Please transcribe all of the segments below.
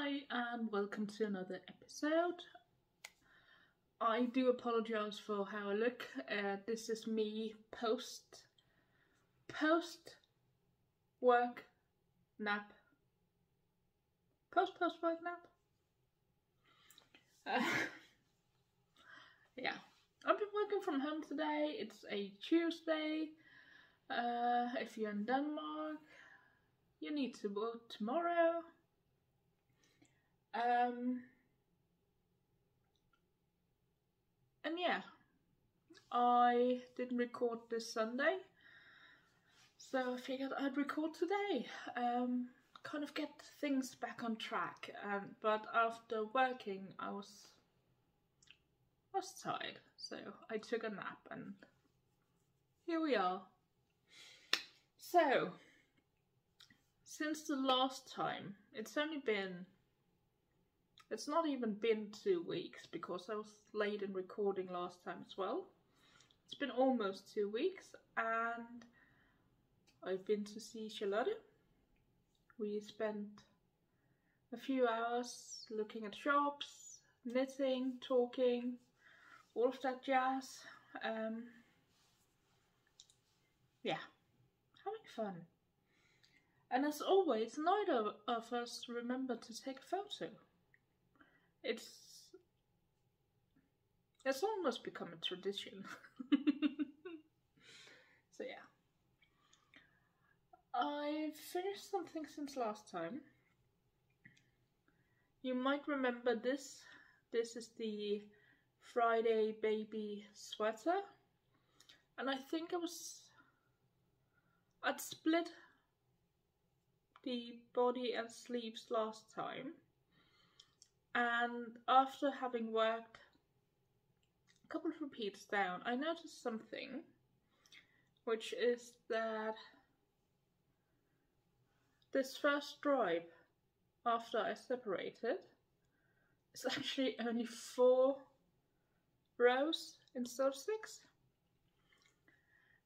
Hi and welcome to another episode. I do apologize for how I look. This is me post work nap. Post work nap. Yeah, I've been working from home today. It's a Tuesday. If you're in Denmark, you need to work tomorrow. And yeah, I didn't record this Sunday, so I figured I'd record today. Kind of get things back on track. But after working, I was tired, so I took a nap, and here we are. So, since the last time, it's not even been 2 weeks, because I was late in recording last time as well. It's been almost 2 weeks, and I've been to see Charlotte. We spent a few hours looking at shops, knitting, talking, all of that jazz. Yeah, having fun. And as always, neither of us remembered to take a photo. It's almost become a tradition. So yeah. I finished something since last time. You might remember this. This is the Friday baby sweater. And I think I'd split the body and sleeves last time. And after having worked a couple of repeats down, I noticed something, which is that this first stripe, after I separated, is actually only 4 rows instead of 6.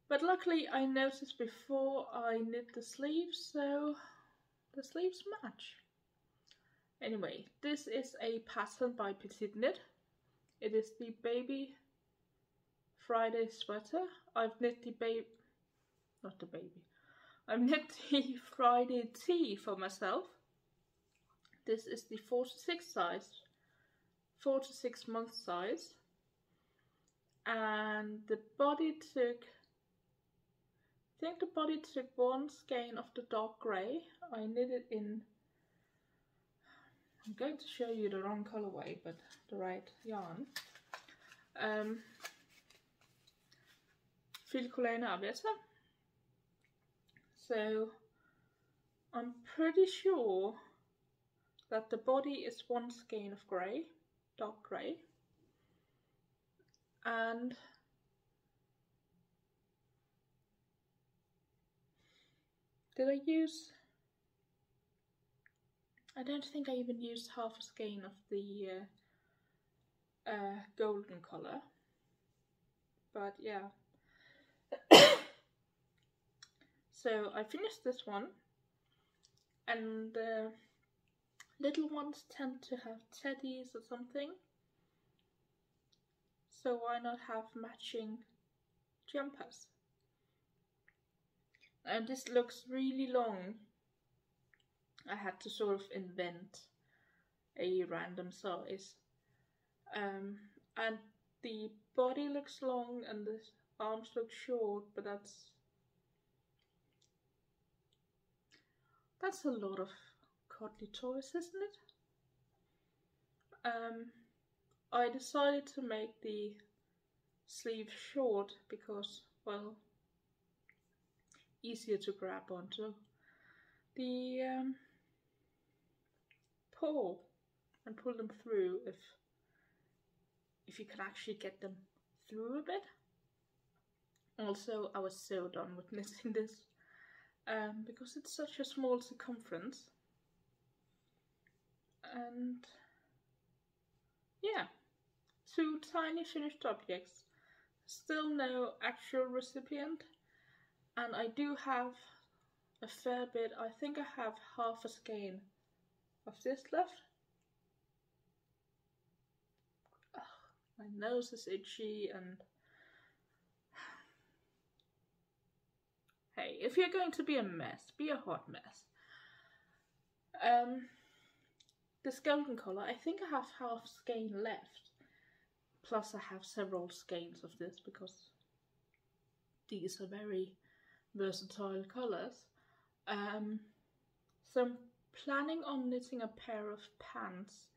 But luckily I noticed before I knit the sleeves, so the sleeves match. Anyway, this is a pattern by Petite Knit. It is the baby Friday sweater. I've knit the I've knit the Friday tee for myself. This is the 4 to 6 size, 4 to 6 month size. And the body took, I think the body took 1 skein of the dark grey. I knit it in, I'm going to show you the wrong colorway, but the right yarn. Filcolene Aveta. So I'm pretty sure that the body is 1 skein of grey, dark grey, and I don't think I even used half a skein of the golden colour, but yeah. So I finished this one, and little ones tend to have teddies or something, so why not have matching jumpers? And this looks really long. I had to sort of invent a random size. And the body looks long and the arms look short, but that's a lot of cuddly toys, isn't it? I decided to make the sleeve short because, well, easier to grab onto. The paw and pull them through if you can actually get them through a bit. Also, I was so done with knitting this because it's such a small circumference, and yeah, 2 tiny finished objects. Still no actual recipient, and I do have a fair bit. I think I have half a skein of this left, my nose is itchy, and hey, if you're going to be a mess, be a hot mess. This golden colour, I think I have half skein left. Plus I have several skeins of this because these are very versatile colours. So I'm planning on knitting a pair of pants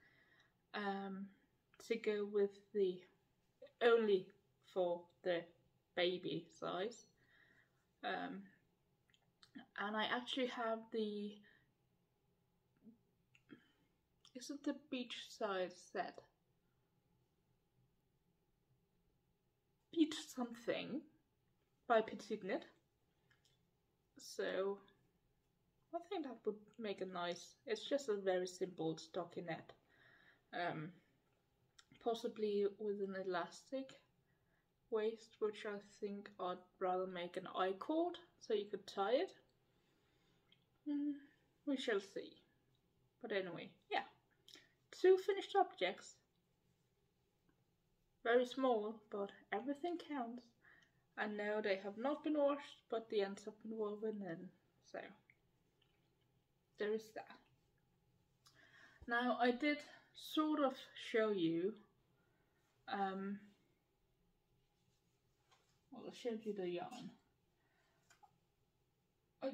to go with the, only for the baby size. And I actually have the, is it the beachside set? Beach something by Petite Knit. So I think that would make a nice, it's just a very simple stockinette. Possibly with an elastic waist, which I think I'd rather make an I-cord so you could tie it. We shall see. But anyway, yeah. 2 finished objects. Very small, but everything counts. And now they have not been washed, but the ends have been woven in. So there is that. Now I did sort of show you, well, I showed you the yarn.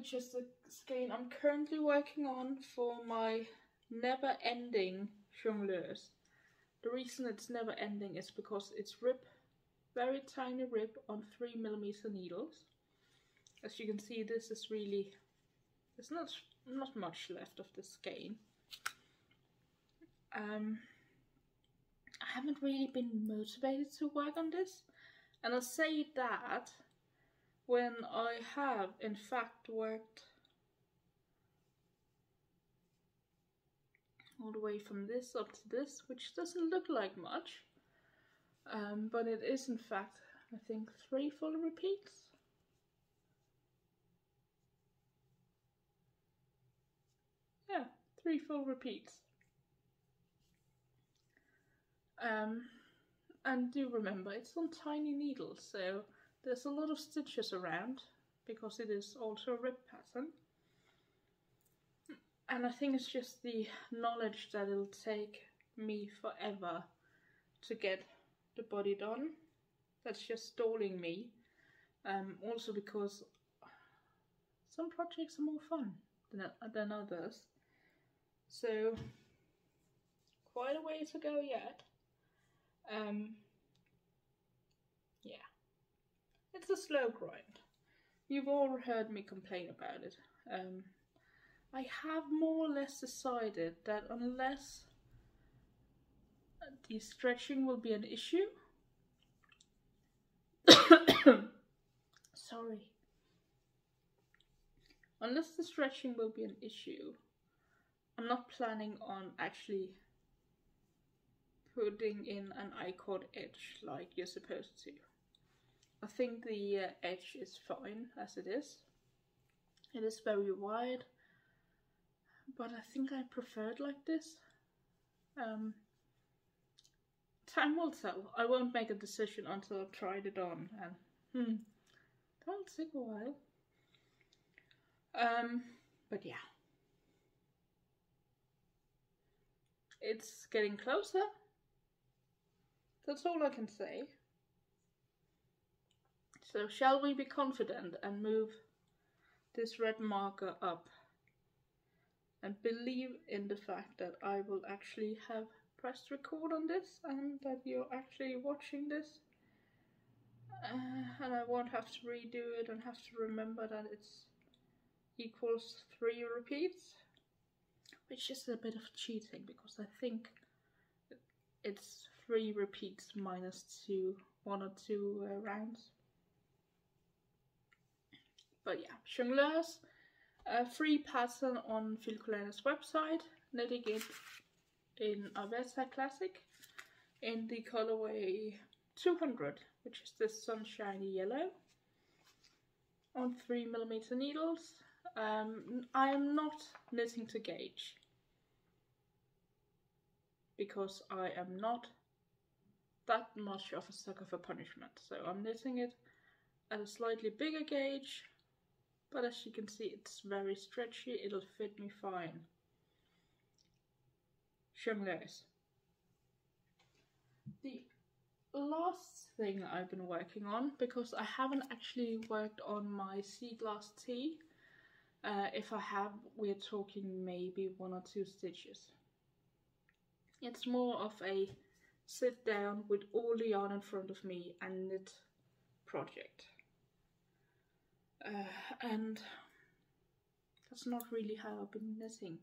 Just a skein I'm currently working on for my never-ending jongleurs. The reason it's never ending is because it's very tiny rib on 3mm needles. As you can see, this is really, there's not much left of the skein. I haven't really been motivated to work on this, and I say that when I have in fact worked all the way from this up to this, which doesn't look like much, but it is in fact, I think, 3 full repeats. Yeah, 3 full repeats. And do remember, it's on tiny needles, so there's a lot of stitches around, because it is also a rib pattern. And I think it's just the knowledge that it'll take me forever to get the body done that's just stalling me. Also because some projects are more fun than others. So quite a way to go yet. Yeah, it's a slow grind. You've all heard me complain about it. I have more or less decided that unless the stretching will be an issue, sorry, unless the stretching will be an issue, I'm not planning on actually putting in an I-cord edge like you're supposed to. I think the edge is fine as it is. It is very wide, but I think I prefer it like this. Time will tell. I won't make a decision until I've tried it on, and that'll take a while. But yeah, it's getting closer. That's all I can say. So shall we be confident and move this red marker up and believe in the fact that I will actually have pressed record on this and that you're actually watching this, and I won't have to redo it and have to remember that it's equals 3 repeats, which is a bit of cheating because I think it's 3 repeats minus 1 or 2 rounds. But yeah, jongleurs, a free pattern on Filcolana's website, knitting it in Avesta Classic in the colorway 200, which is this sunshiny yellow, on 3mm needles. I am not knitting to gauge because I am not that much of a sucker for punishment. So I'm knitting it at a slightly bigger gauge, but as you can see, it's very stretchy. It'll fit me fine. Show me guys. The last thing I've been working on, because I haven't actually worked on my sea glass tee. If I have, we're talking maybe 1 or 2 stitches. It's more of a sit down with all the yarn in front of me and knit project. And that's not really how I've been knitting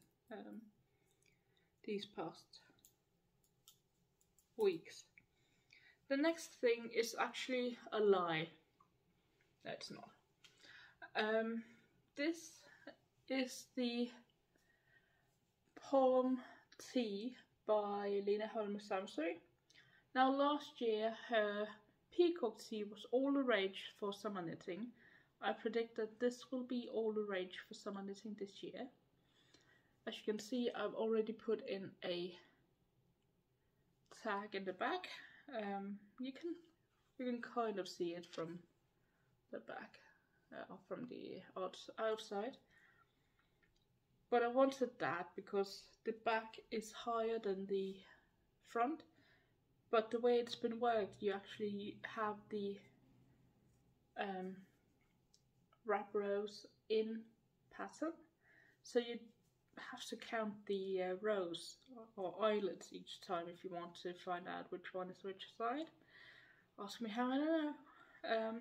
these past weeks. The next thing is actually a lie. No, it's not. This is the Palme Tee by Lena Holme Samsø. Now last year her peacock tee was all the rage for summer knitting. I predict that this will be all the rage for summer knitting this year. As you can see, I've already put in a tag in the back. You can kind of see it from the back, or from the outside. But I wanted that because the back is higher than the front. But the way it's been worked, you actually have the wrap rows in pattern. So you have to count the rows or eyelets each time if you want to find out which one is which side. Ask me how, I don't know.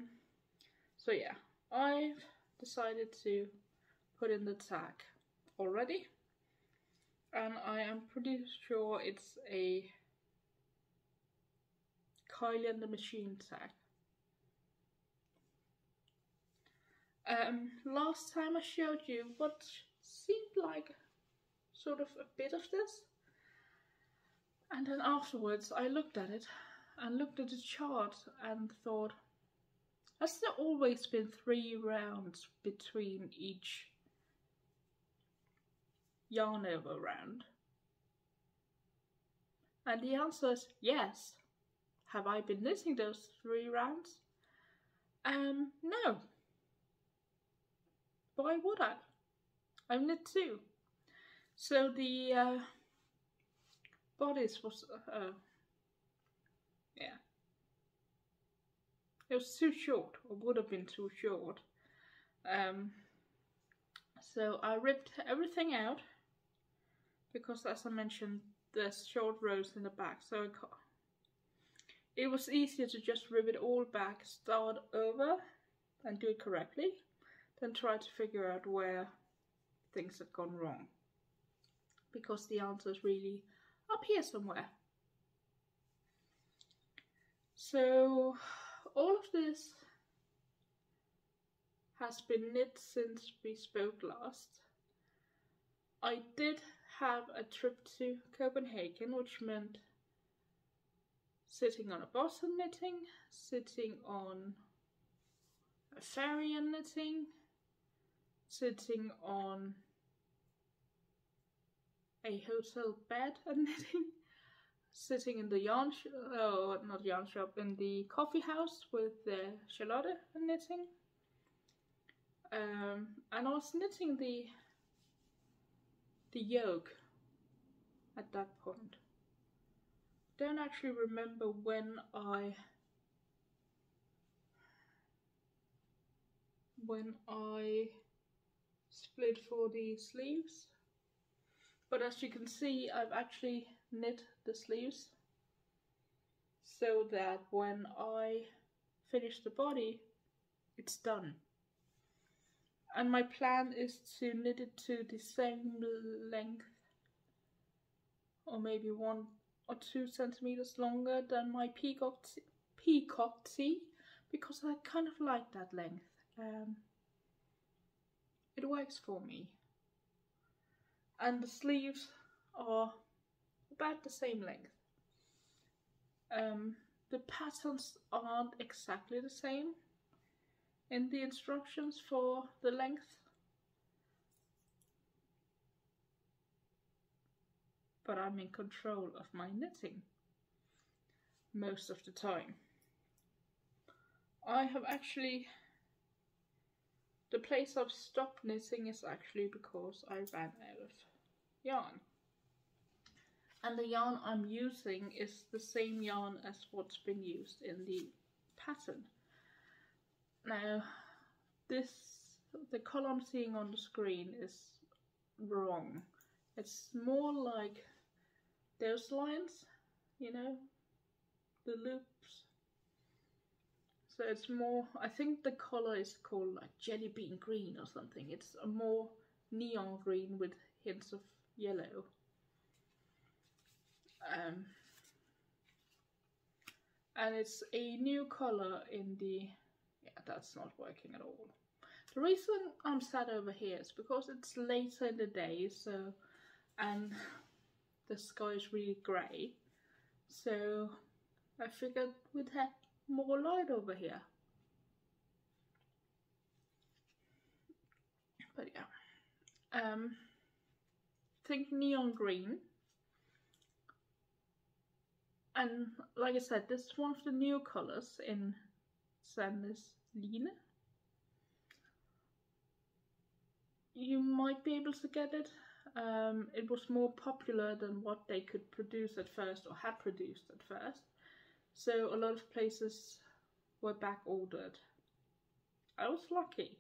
So yeah, I've decided to put in the tag already, and I am pretty sure it's a Kylie and the Machine tag. Last time I showed you what seemed like sort of a bit of this, and then afterwards I looked at it and looked at the chart and thought, has there always been 3 rounds between each yarn over round? And the answer is yes. Have I been knitting those 3 rounds? No. Why would I? I've knit 2. So the bodice was, yeah, it was too short, or would have been too short. So I ripped everything out, because as I mentioned, there's short rows in the back, so it was easier to just rip it all back, start over and do it correctly, than try to figure out where things had gone wrong, because the answer is really up here somewhere. So all of this has been knit since we spoke last. I did have a trip to Copenhagen, which meant sitting on a bus and knitting, sitting on a ferry and knitting, sitting on a hotel bed and knitting, sitting in the yarn not yarn shop, in the coffee house with Charlotte and knitting. And I was knitting the yoke at that point. Don't actually remember when I split for the sleeves, but as you can see, I've actually knit the sleeves so that when I finish the body, it's done. And my plan is to knit it to the same length, or maybe 1 or 2 centimeters longer than my peacock tee, because I kind of like that length. It works for me. And the sleeves are about the same length. The patterns aren't exactly the same in the instructions for the length, but I'm in control of my knitting. most of the time. I have actually, the place I've stopped knitting is actually because I ran out of yarn. And the yarn I'm using is the same yarn as what's been used in the pattern. Now, the colour I'm seeing on the screen is wrong. It's more like those lines, you know, the loops. So it's more, I think the colour is called like jelly bean green or something. It's a more neon green with hints of yellow. And it's a new colour in the, yeah, that's not working at all. The reason I'm sat over here is because it's later in the day, so, and the sky is really grey, so I figured we'd have more light over here. But yeah, think neon green. And like I said, this is one of the new colours in Sandnes Line. You might be able to get it. It was more popular than what they could produce at first, or had produced at first. So a lot of places were back ordered. I was lucky.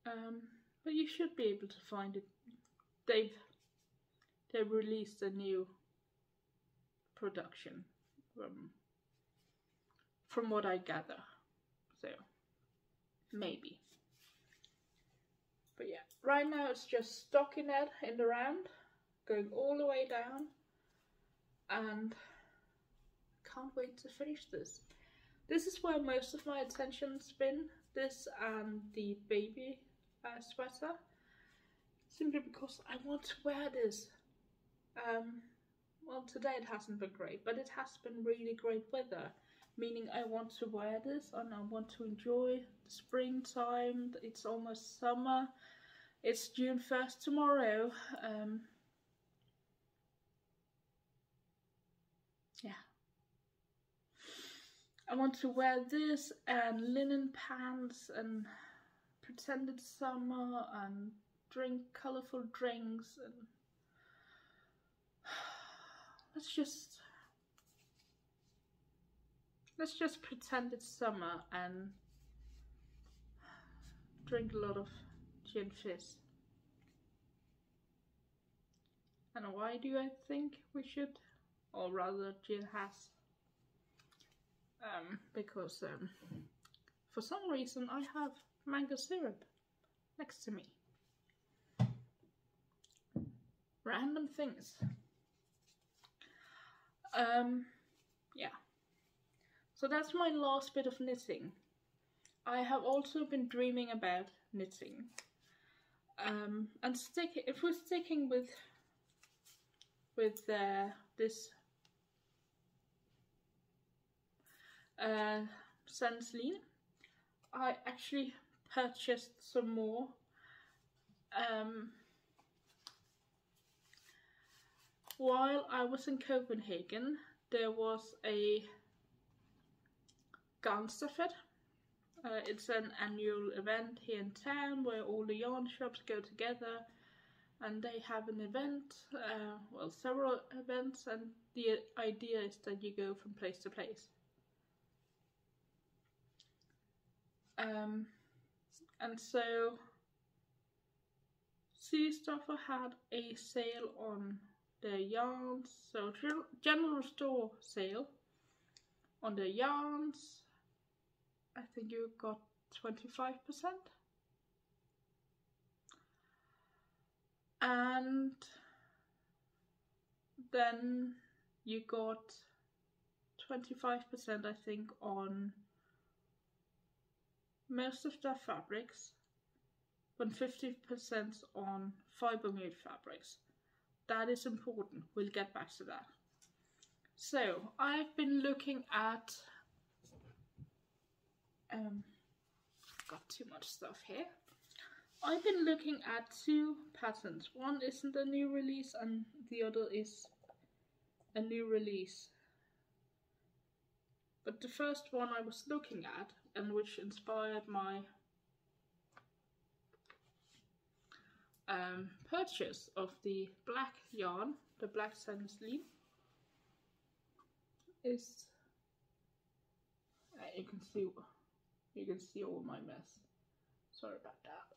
But you should be able to find it. They've released a new production from what I gather. So maybe. But yeah, right now it's just stockinette in the round, going all the way down, and can't wait to finish this. This is where most of my attention's been, this and the baby sweater, simply because I want to wear this. Well, today it hasn't been great, but it has been really great weather, meaning I want to wear this and I want to enjoy the springtime. It's almost summer. It's June 1st tomorrow. Yeah. I want to wear this and linen pants and pretend it's summer and drink colourful drinks and let's just pretend it's summer and drink a lot of gin fizz. And why do I think we should? Or rather, gin has. Because for some reason I have mango syrup next to me. Random things. Yeah. So that's my last bit of knitting. I have also been dreaming about knitting. And if we're sticking with this Sandnes Line, I actually purchased some more. While I was in Copenhagen, there was a Garnstafet. It's an annual event here in town where all the yarn shops go together and they have an event, well, several events, and the idea is that you go from place to place. And so Seastoffer had a sale on their yarns, so general store sale on their yarns. I think you got 25%. And then you got 25%, I think, on most of their fabrics, but 50% on fiber made fabrics. That is important. We'll get back to that. So I've been looking at got too much stuff here. I've been looking at two patterns. One isn't a new release and the other is a new release. But the first one I was looking at, and which inspired my purchase of the black yarn, the black stainless lead, is you can see all my mess. Sorry about that.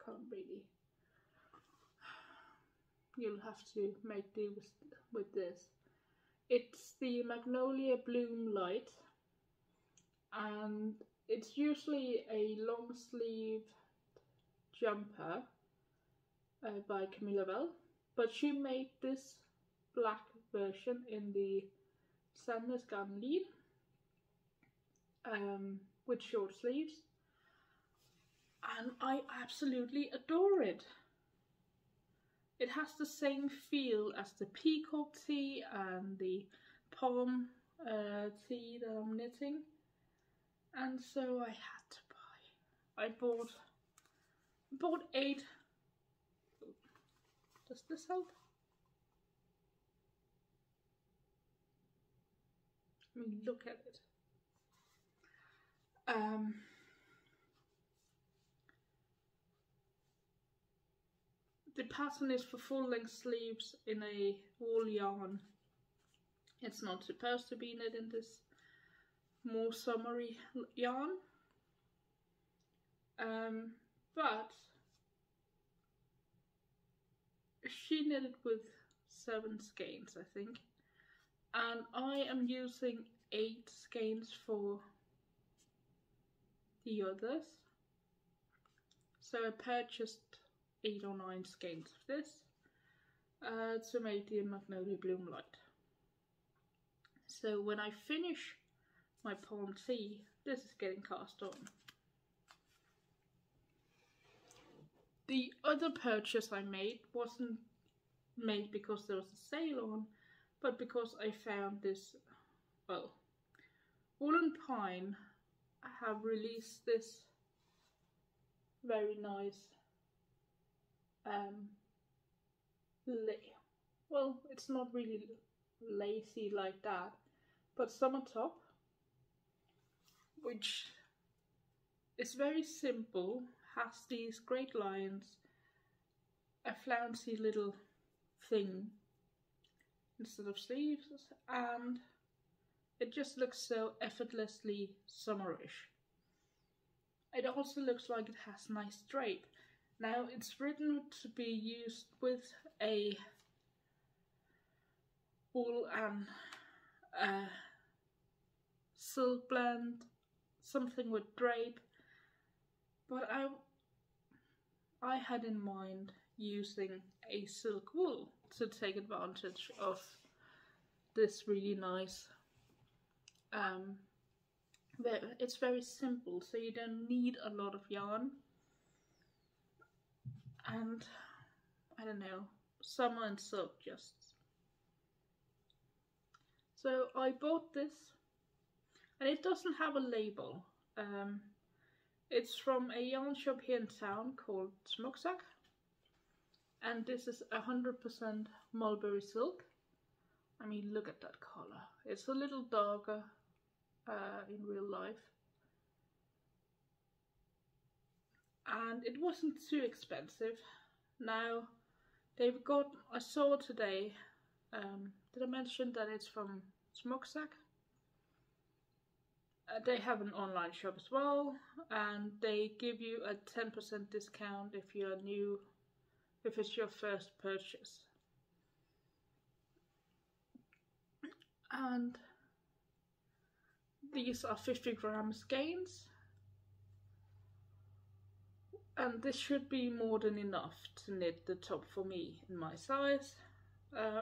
Can't really. You'll have to make do with this. It's the Magnolia Bloom Light, and it's usually a long sleeve jumper by Camilla Bell, but she made this black version in the Sandnes Garden Lead with short sleeves, and I absolutely adore it. It has the same feel as the Peacock Tee and the Palme Tee that I'm knitting, and so I had to buy. I bought 8. Does this help? I mean, look at it. The pattern is for full-length sleeves in a wool yarn. It's not supposed to be knit in this more summery yarn, but she knitted with 7 skeins, I think, and I am using 8 skeins for the others. So I purchased 8 or 9 skeins of this to make the Magnolia Bloom Light. So when I finish my Palme Tee, this is getting cast on. The other purchase I made wasn't made because there was a sale on, but because I found this, well, Wool & Pine have released this very nice well, it's not really lacy like that, but summer top, which is very simple, has these great lines, a flouncy little thing instead of sleeves, and it just looks so effortlessly summerish. It also looks like it has nice drape. Now it's written to be used with a wool and silk blend, something with drape, but I had in mind using a silk wool to take advantage of this really nice it's very simple, so you don't need a lot of yarn, and I don't know, summer and silk just. So I bought this, and it doesn't have a label. It's from a yarn shop here in town called Smoksack, and this is 100% mulberry silk. I mean, look at that color. It's a little darker in real life, and it wasn't too expensive. Now they've got, I saw today, did I mention that it's from Smoksack? They have an online shop as well, and they give you a 10% discount if you're new, if it's your first purchase. And these are 50-gram skeins, and this should be more than enough to knit the top for me in my size.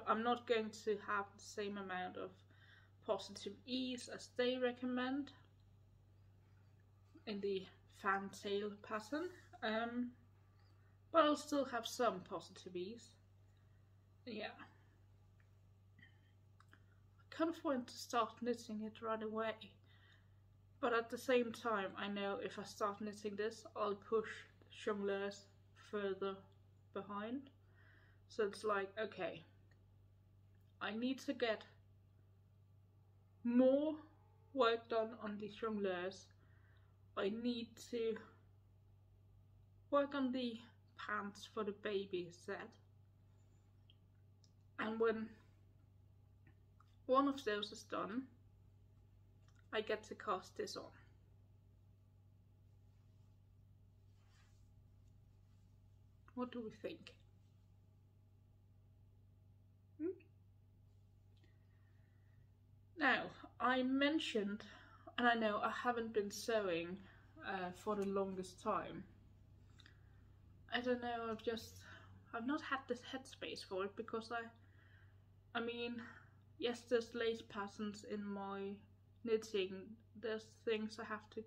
I'm not going to have the same amount of positive ease as they recommend in the fantail pattern, but I'll still have some positive ease. Yeah, I kind of want to start knitting it right away, but at the same time I know if I start knitting this I'll push jongleurs further behind, so it's like, okay, I need to get more work done on the jongleurs. I need to work on the pants for the baby set. And when one of those is done, I get to cast this on. What do we think? Now, I mentioned, and I know I haven't been sewing for the longest time. I don't know, I've not had this headspace for it, because I mean, yes, there's lace patterns in my knitting, there's things I have to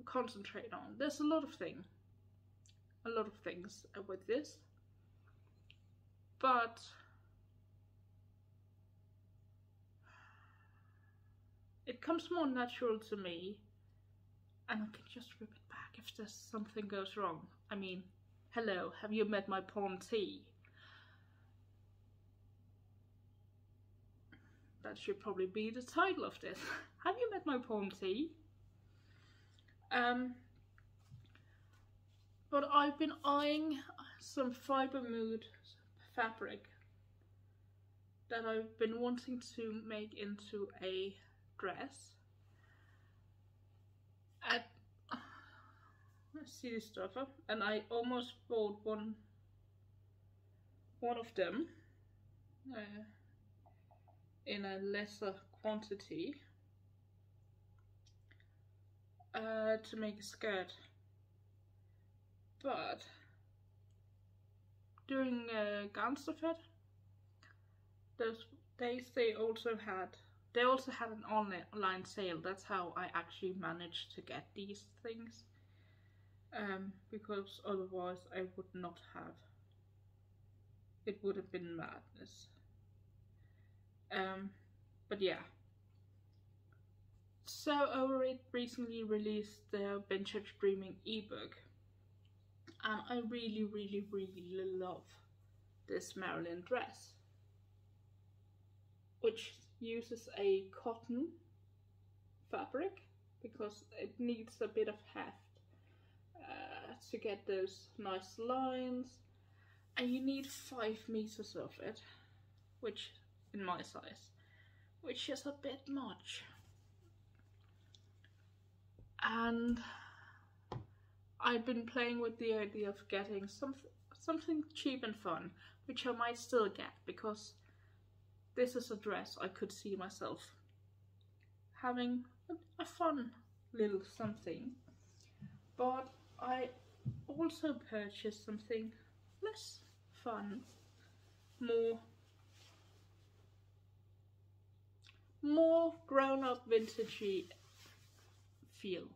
concentrate on. There's a lot of things with this, but it comes more natural to me, and I can just rip it back if there's something goes wrong. I mean, hello, have you met my Palme Tee? That should probably be the title of this. Have you met my Palme Tee? But I've been eyeing some fiber mood fabric that I've been wanting to make into a dress. I see this stuff up, and I almost bought one of them in a lesser quantity to make a skirt. But during Gansterfed, those days they also had an online sale. That's how I actually managed to get these things, because otherwise I would not have. It would have been madness. But yeah. So Overit recently released their Vintage Dreaming ebook, and I really love this Marilyn dress, which uses a cotton fabric because it needs a bit of heft to get those nice lines, and you need 5 meters of it, which in my size, which is a bit much. And I've been playing with the idea of getting something cheap and fun, which I might still get, because this is a dress I could see myself having a fun little something. But I also purchased something less fun, more grown-up vintagey feel.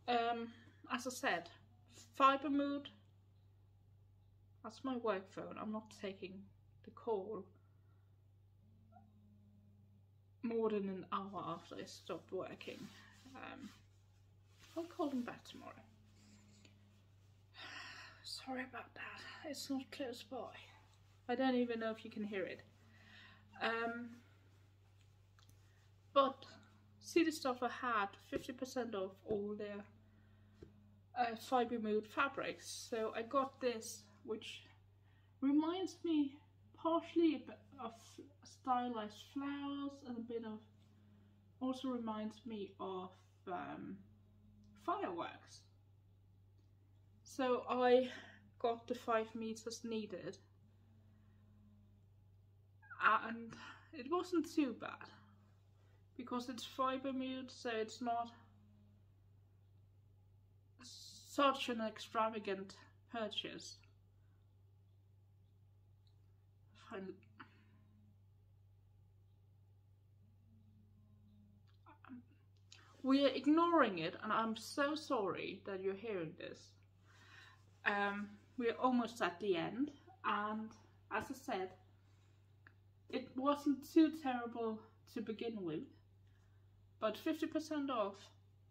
As I said, Fiber Mood, that's my work phone. I'm not taking the call more than an hour after I stopped working. I'll call him back tomorrow. Sorry about that, it's not close by. I don't even know if you can hear it. But see the stuff I had, 50% off all their Fiber Mood fabrics. So I got this, which reminds me partially of stylized flowers, and a bit of, also reminds me of fireworks. So I got the 5 meters needed, and it wasn't too bad, because it's Fiber Mood, so it's not such an extravagant purchase. We are ignoring it, and I'm so sorry that you're hearing this. We're almost at the end, and as I said, it wasn't too terrible to begin with, but 50% off,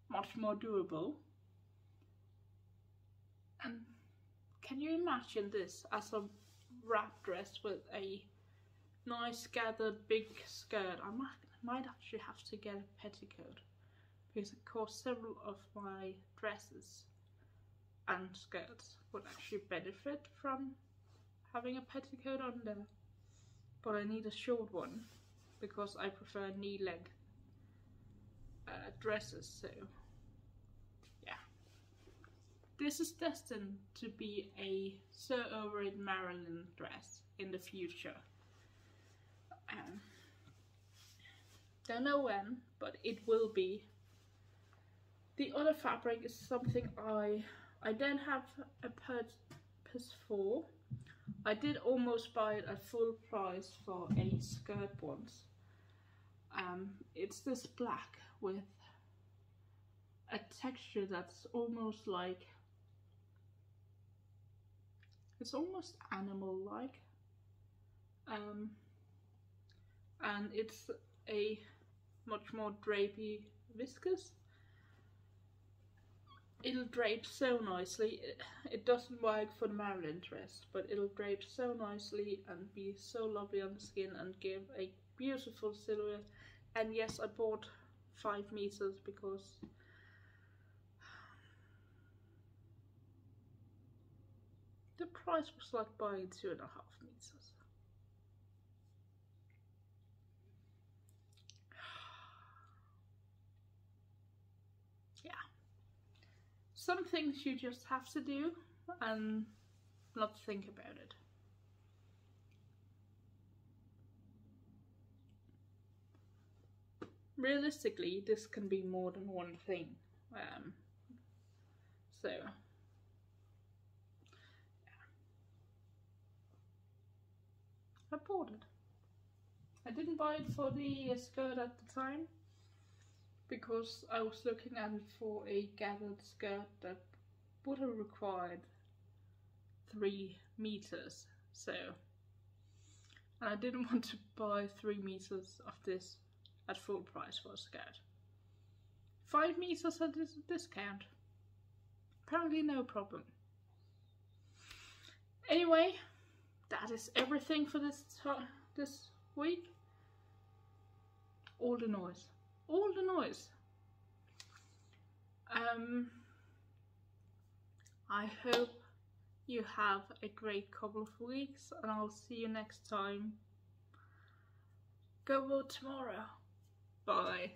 much more doable. And can you imagine this as a wrap dress with a nice gathered big skirt. I might actually have to get a petticoat, because of course several of my dresses and skirts would actually benefit from having a petticoat under, but I need a short one because I prefer knee length dresses. So yeah, this is destined to be a Sir Owen Marilyn dress in the future. Don't know when, but it will be. The other fabric is something I don't have a purpose for. I did almost buy it at full price for a skirt once. It's this black with a texture that's almost like, it's almost animal-like. And it's a much more drapey viscose. It'll drape so nicely. It doesn't work for the Marilyn dress, but it'll drape so nicely and be so lovely on the skin and give a beautiful silhouette. And yes, I bought 5 meters because the price was like buying 2.5 meters. Yeah. Some things you just have to do and not think about it. Realistically, this can be more than one thing. So yeah. I bought it. I didn't buy it for the skirt at the time, because I was looking at it for a gathered skirt that would have required 3 meters. So, and I didn't want to buy 3 meters of this at full price for a skirt. 5 meters at this discount. Apparently no problem. Anyway, that is everything for this week. All the noise. All the noise. I hope you have a great couple of weeks, and I'll see you next time. Go vote tomorrow. Bye.